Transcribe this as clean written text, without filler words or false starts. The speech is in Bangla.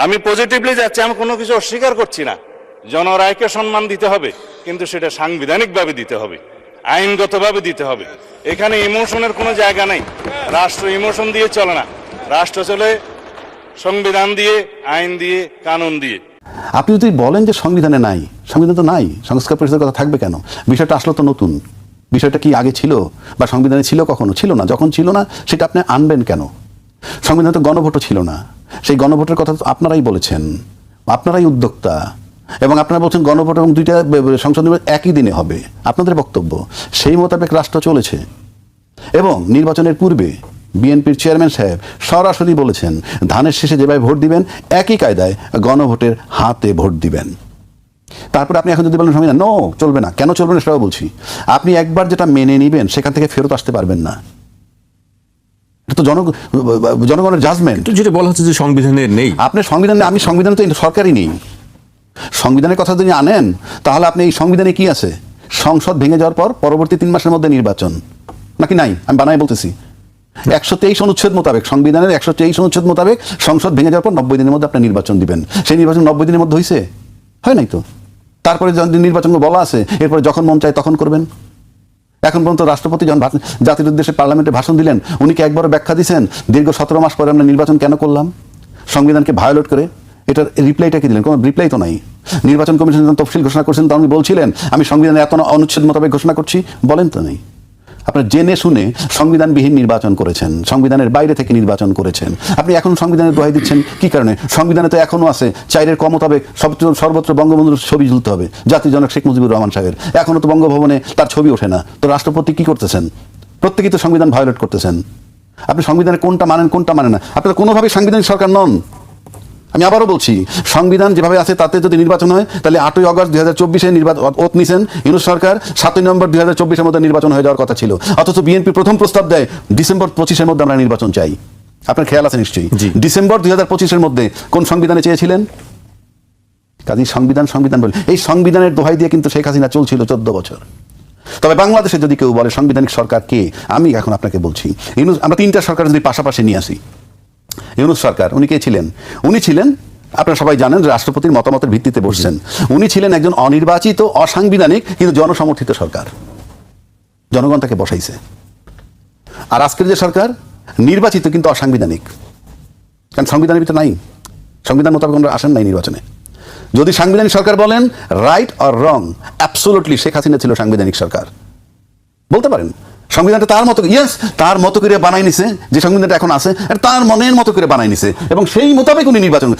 আমি পজিটিভলি যাচ্ছি, আমি কোনো কিছু অস্বীকার করছি না। জনরায়কে সম্মান দিতে হবে, কিন্তু সেটা সাংবিধানিকভাবে দিতে হবে, আইনগতভাবে দিতে হবে। এখানে ইমোশনের কোনো জায়গা নাই। রাষ্ট্র ইমোশন দিয়ে চলে না, রাষ্ট্র চলে সংবিধান দিয়ে, আইন দিয়ে, কানুন দিয়ে। আপনি যদি বলেন যে সংবিধানে নাই, সংবিধান তো নাই, সংস্কার পরিষদের কথা থাকবে কেন? বিষয়টা আসলে তো নতুন। বিষয়টা কি আগে ছিল বা সংবিধানে ছিল? কখনো ছিল না। যখন ছিল না সেটা আপনি আনবেন কেন? সংবিধানে তো গণভোটও ছিল না। সেই গণভোটের কথা তো আপনারাই বলেছেন, আপনারাই উদ্যোক্তা, এবং আপনারা বলছেন গণভোট এবং দুইটা সংসদ নির্বাচন একই দিনে হবে। আপনাদের বক্তব্য সেই মোতাবেক রাষ্ট্র চলেছে। এবং নির্বাচনের পূর্বে বিএনপির চেয়ারম্যান সাহেব সরাসরি বলেছেন ধানের শেষে যেভাবে ভোট দিবেন একই কায়দায় গণভোটের হাতে ভোট দিবেন। তারপরে আপনি এখন যদি বলেন সংবিধান নো, চলবে না, কেন চলবে না সেটাও বলছি। আপনি একবার যেটা মেনে নিবেন সেখান থেকে ফেরত আসতে পারবেন না। এটা তো জনগণের জাজমেন্ট। যেটা বলা হচ্ছে যে সংবিধানে নেই। আপনি সংবিধানে, আমি সংবিধানে তো সরকারই নেই। সংবিধানের কথা যদি আনেন তাহলে আপনি এই সংবিধানে কি আছে? সংসদ ভেঙে যাওয়ার পর পরবর্তী 3 মাসের মধ্যে নির্বাচন, নাকি নাই? আমি বানাই বলতেছি। 123 অনুচ্ছেদ মোতাবেক, সংবিধানের 123 অনুচ্ছেদ মোতাবেক সংসদ ভেঙে যাওয়ার পর 90 দিনের মধ্যে আপনি নির্বাচন দিবেন। সেই নির্বাচন 90 দিনের মধ্যে হয়েছে? হয় নাই তো। তারপরে নির্বাচন বলা আছে এরপরে যখন মন চায় তখন করবেন। এখন পর্যন্ত রাষ্ট্রপতি যখন জাতির উদ্দেশ্যে পার্লামেন্টে ভাষণ দিলেন, উনি কি একবারও ব্যাখ্যা দিয়েছেন দীর্ঘ 17 মাস পরে আমরা নির্বাচন কেন করলাম সংবিধানকে ভায়োলেট করে? এটার রিপ্লাইটা কি দিলেন? কোনো রিপ্লাই তো নাই। নির্বাচন কমিশন যখন তফসিল ঘোষণা করছেন তখন উনি বলছিলেন আমি সংবিধানের এত অনুচ্ছেদ মোতাবেক ঘোষণা করছি, বলেন তো নেই। আপনারা জেনে শুনে সংবিধানবিহীন নির্বাচন করেছেন, সংবিধানের বাইরে থেকে নির্বাচন করেছেন। আপনি এখন সংবিধানের দোহাই দিচ্ছেন কি কারণে? সংবিধানে তো এখনো আছে 4-এর ক মোতাবেক সর্বত্র বঙ্গবন্ধুর ছবি ঝুলতে হবে, জাতির জনক শেখ মুজিবুর রহমান সাহেবের। এখনো তো বঙ্গভবনে তার ছবি ওঠে না। তো রাষ্ট্রপতি কি করতেছেন? প্রত্যেকেই তো সংবিধান ভায়োলেট করতেছেন। আপনি সংবিধানে কোনটা মানেন কোনটা মানেন না? আপনি তো কোনোভাবেই সাংবিধানিক সরকার নন। আমি আবারও বলছি, সংবিধান যেভাবে আছে তাতে যদি নির্বাচন হয় তাহলে 8ই অগস্ট 2024-এ ওত নিছেন ইউনূস সরকার, 7ই নভেম্বর 2024-এর মধ্যে নির্বাচন হয়ে যাওয়ার কথা ছিল। অথচ বিএনপি প্রথম প্রস্তাব দেয় ডিসেম্বর 25-এর মধ্যে আমরা নির্বাচন চাই। আপনার খেয়াল আছে নিশ্চয়ই। ডিসেম্বর 2025-এর মধ্যে কোন সংবিধানে চেয়েছিলেন? কাজী সংবিধান বলে এই সংবিধানের দোহাই দিয়ে কিন্তু শেখ হাসিনা চলছিল 14 বছর। তবে বাংলাদেশে যদি কেউ বলে সাংবিধানিক সরকার কে, আমি এখন আপনাকে বলছি আমরা 3টা সরকার যদি পাশাপাশি নিয়ে আসি। ইউনূস সরকার, উনি কে ছিলেন? উনি ছিলেন, আপনারা সবাই জানেন, রাষ্ট্রপতির মতামতের ভিত্তিতে বসছেন। উনি ছিলেন একজন অনির্বাচিত, অসাংবিধানিক কিন্তু জনসমর্থিত সরকার। জনগণ তাকে বসাইছে। আর আজকের যে সরকার নির্বাচিত কিন্তু অসাংবিধানিক, কারণ সংবিধানের ভিতরে নাই, সংবিধান মোতাবেক আমরা আসেন নাই নির্বাচনে। যদি সাংবিধানিক সরকার বলেন right or wrong, absolutely Sheikh Hasina ছিল সাংবিধানিক সরকার বলতে পারেন। সংবিধানটা তার মতো, ইয়েস, তার মতো করে বানাই নিছে, যে সংবিধানটা এখন আছে তার মনের মতো করে বানাই নিছে, এবং সেই মোতাবেক উনি নির্বাচন